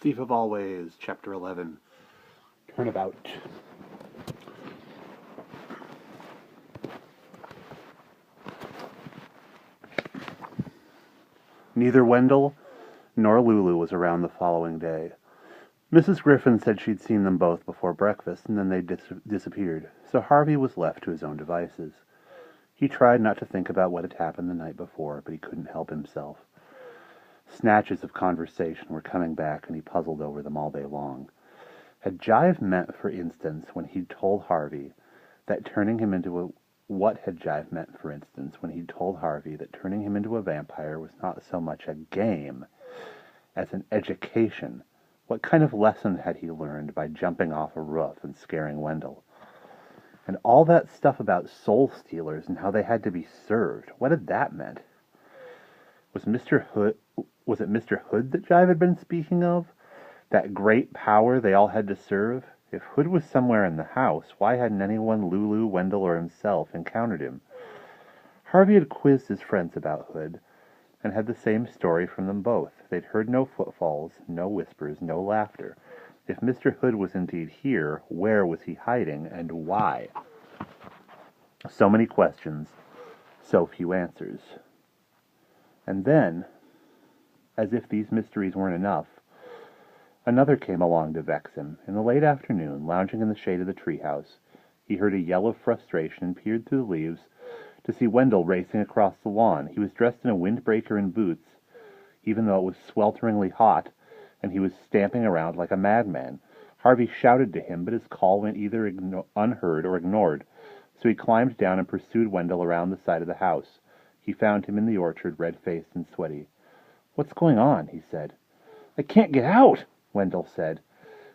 Thief of Always, Chapter 11. Turnabout. Neither Wendell nor Lulu was around the following day. Mrs. Griffin said she'd seen them both before breakfast, and then they disappeared, so Harvey was left to his own devices. He tried not to think about what had happened the night before, but he couldn't help himself. Snatches of conversation were coming back, and he puzzled over them all day long. Had Jive meant, for instance, when he'd told Harvey that turning him into a... What had Jive meant, for instance, when he'd told Harvey that turning him into a vampire was not so much a game as an education? What kind of lesson had he learned by jumping off a roof and scaring Wendell? And all that stuff about soul stealers and how they had to be served, what had that meant? Was it Mr. Hood that Jive had been speaking of? That great power they all had to serve? If Hood was somewhere in the house, why hadn't anyone, Lulu, Wendell, or himself, encountered him? Harvey had quizzed his friends about Hood, and had the same story from them both. They'd heard no footfalls, no whispers, no laughter. If Mr. Hood was indeed here, where was he hiding, and why? So many questions, so few answers. And then, as if these mysteries weren't enough, another came along to vex him. In the late afternoon, lounging in the shade of the treehouse, he heard a yell of frustration and peered through the leaves to see Wendell racing across the lawn. He was dressed in a windbreaker and boots, even though it was swelteringly hot, and he was stamping around like a madman. Harvey shouted to him, but his call went either unheard or ignored, so he climbed down and pursued Wendell around the side of the house. He found him in the orchard, red-faced and sweaty. "What's going on?" he said. "I can't get out," Wendell said,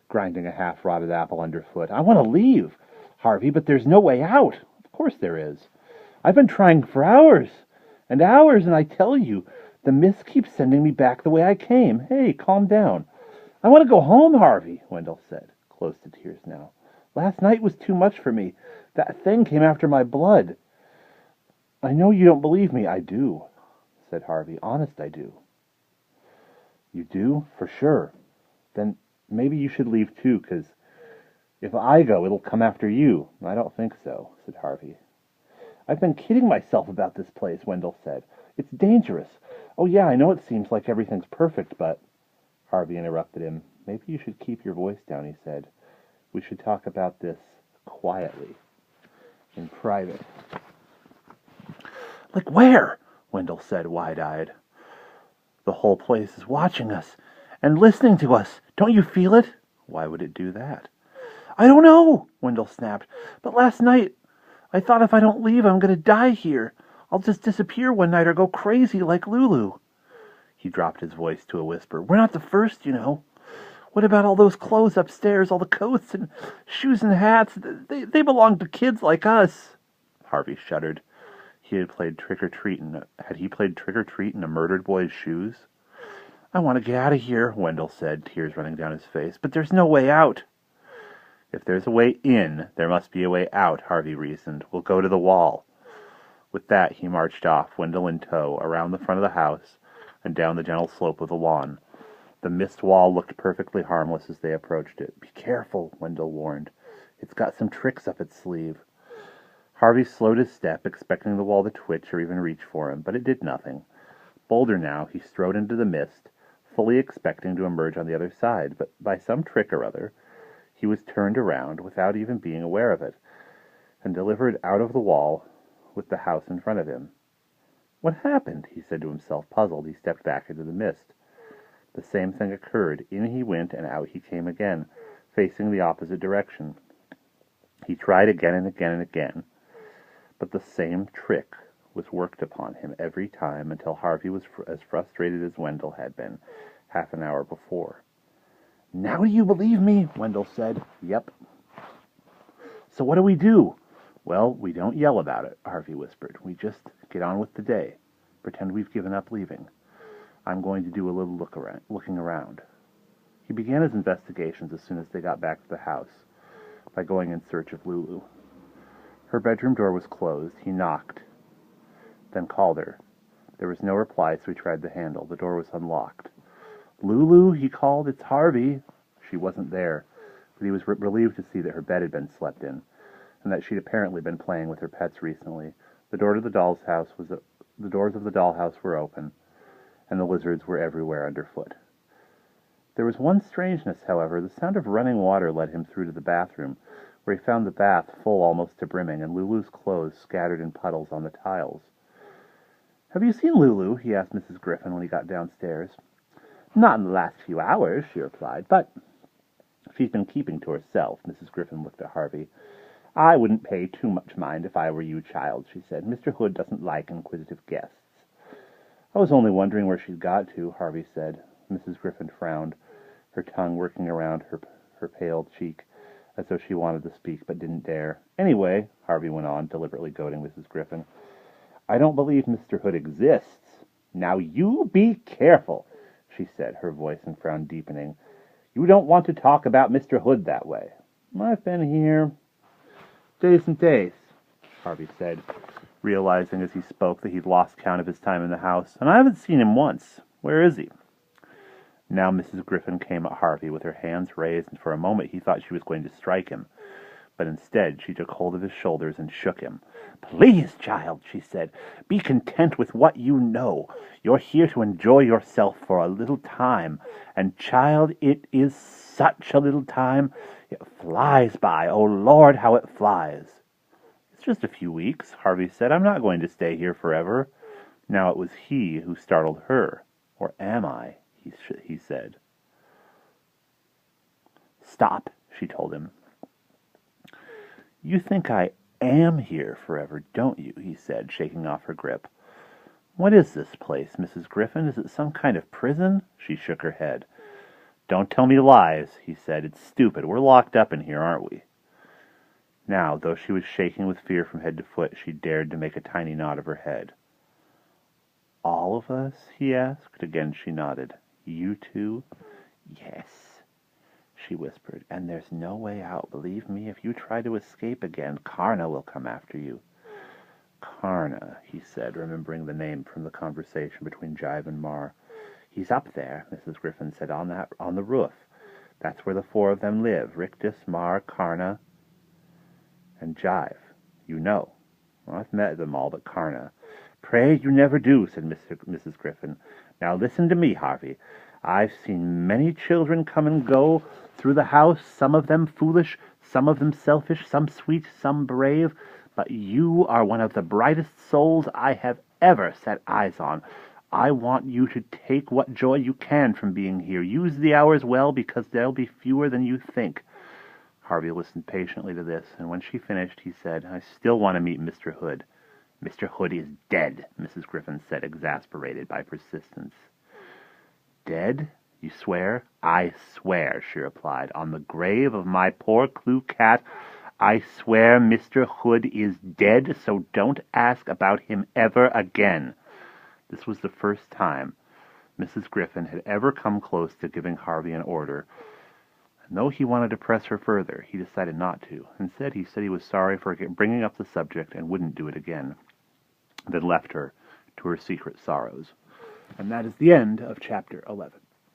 grinding a half-rotted apple underfoot. "I want to leave, Harvey, but there's no way out." "Of course there is. I've been trying for hours and hours, and I tell you, the mist keeps sending me back the way I came. Hey, calm down." "I want to go home, Harvey," Wendell said, close to tears now. "Last night was too much for me. That thing came after my blood." "I know you don't believe me." "I do," said Harvey. "Honest, I do." "You do? For sure. Then maybe you should leave too, 'cause if I go, it'll come after you." "I don't think so," said Harvey. "I've been kidding myself about this place," Wendell said. "It's dangerous. Oh yeah, I know it seems like everything's perfect, but..." Harvey interrupted him. "Maybe you should keep your voice down," he said. "We should talk about this quietly, in private." "Like where?" Wendell said, wide-eyed. "The whole place is watching us and listening to us. Don't you feel it?" "Why would it do that?" "I don't know," Wendell snapped. "But last night, I thought if I don't leave, I'm going to die here. I'll just disappear one night or go crazy like Lulu." He dropped his voice to a whisper. "We're not the first, you know. What about all those clothes upstairs, all the coats and shoes and hats? They belong to kids like us." Harvey shuddered. Had he played trick-or-treat in a murdered boy's shoes? "I want to get out of here," Wendell said, tears running down his face. "But there's no way out." "If there's a way in, there must be a way out," Harvey reasoned. "We'll go to the wall." With that, he marched off, Wendell in tow, around the front of the house and down the gentle slope of the lawn. The mist wall looked perfectly harmless as they approached it. "Be careful," Wendell warned. "It's got some tricks up its sleeve." Harvey slowed his step, expecting the wall to twitch or even reach for him, but it did nothing. Bolder now, he strode into the mist, fully expecting to emerge on the other side, but by some trick or other, he was turned around without even being aware of it, and delivered out of the wall with the house in front of him. "What happened?" he said to himself, puzzled. He stepped back into the mist. The same thing occurred. In he went, and out he came again, facing the opposite direction. He tried again and again and again, but the same trick was worked upon him every time until Harvey was as frustrated as Wendell had been half an hour before. "Now do you believe me?" Wendell said. "Yep." "So what do we do?" "Well, we don't yell about it," Harvey whispered. "We just get on with the day. Pretend we've given up leaving. I'm going to do a little looking around." He began his investigations as soon as they got back to the house, by going in search of Lulu. Her bedroom door was closed. He knocked, then called her. There was no reply, so he tried the handle. The door was unlocked. "Lulu," he called. "It's Harvey." She wasn't there, but he was relieved to see that her bed had been slept in, and that she'd apparently been playing with her pets recently. The doors of the dollhouse were open, and the lizards were everywhere underfoot. There was one strangeness, however. The sound of running water led him through to the bathroom, where he found the bath full almost to brimming, and Lulu's clothes scattered in puddles on the tiles. "Have you seen Lulu?" he asked Mrs. Griffin when he got downstairs. "Not in the last few hours," she replied, "but she's been keeping to herself." Mrs. Griffin looked at Harvey. "I wouldn't pay too much mind if I were you, child," she said. "Mr. Hood doesn't like inquisitive guests." "I was only wondering where she'd got to," Harvey said. Mrs. Griffin frowned, her tongue working around her pale cheek, as though she wanted to speak but didn't dare. "Anyway," Harvey went on, deliberately goading Mrs. Griffin, "I don't believe Mr. Hood exists." "Now you be careful," she said, her voice and frown deepening. "You don't want to talk about Mr. Hood that way." "I've been here days and days," Harvey said, realizing as he spoke that he'd lost count of his time in the house, "and I haven't seen him once. Where is he?" Now Mrs. Griffin came at Harvey with her hands raised, and for a moment he thought she was going to strike him. But instead she took hold of his shoulders and shook him. "Please, child," she said, "be content with what you know. You're here to enjoy yourself for a little time. And, child, it is such a little time. It flies by. Oh, Lord, how it flies." "It's just a few weeks," Harvey said. "I'm not going to stay here forever." Now it was he who startled her. "Or am I?" he said. "Stop," she told him. "You think I am here forever, don't you?" he said, shaking off her grip. "What is this place, Mrs. Griffin? Is it some kind of prison?" She shook her head. "Don't tell me lies," he said. "It's stupid. We're locked up in here, aren't we?" Now, though she was shaking with fear from head to foot, she dared to make a tiny nod of her head. "All of us?" he asked. Again she nodded. "You too?" "Yes," she whispered, "and there's no way out. Believe me, if you try to escape again, Karna will come after you." "Karna," he said, remembering the name from the conversation between Jive and Mar. "He's up there," Mrs. Griffin said, "on the roof. That's where the four of them live. Rictus, Mar, Karna, and Jive. You know. Well, I've met them all but Karna." "Pray you never do," said Mrs. Griffin. "Now listen to me, Harvey. I've seen many children come and go through the house, some of them foolish, some of them selfish, some sweet, some brave, but you are one of the brightest souls I have ever set eyes on. I want you to take what joy you can from being here. Use the hours well, because there'll be fewer than you think." Harvey listened patiently to this, and when she finished, he said, "I still want to meet Mr. Hood." "Mr. Hood is dead," Mrs. Griffin said, exasperated by persistence. "Dead? You swear?" "I swear," she replied. "On the grave of my poor Clue cat, I swear Mr. Hood is dead, so don't ask about him ever again." This was the first time Mrs. Griffin had ever come close to giving Harvey an order, and though he wanted to press her further, he decided not to. Instead, he said he was sorry for bringing up the subject and wouldn't do it again, then left her to her secret sorrows. And that is the end of Chapter 11.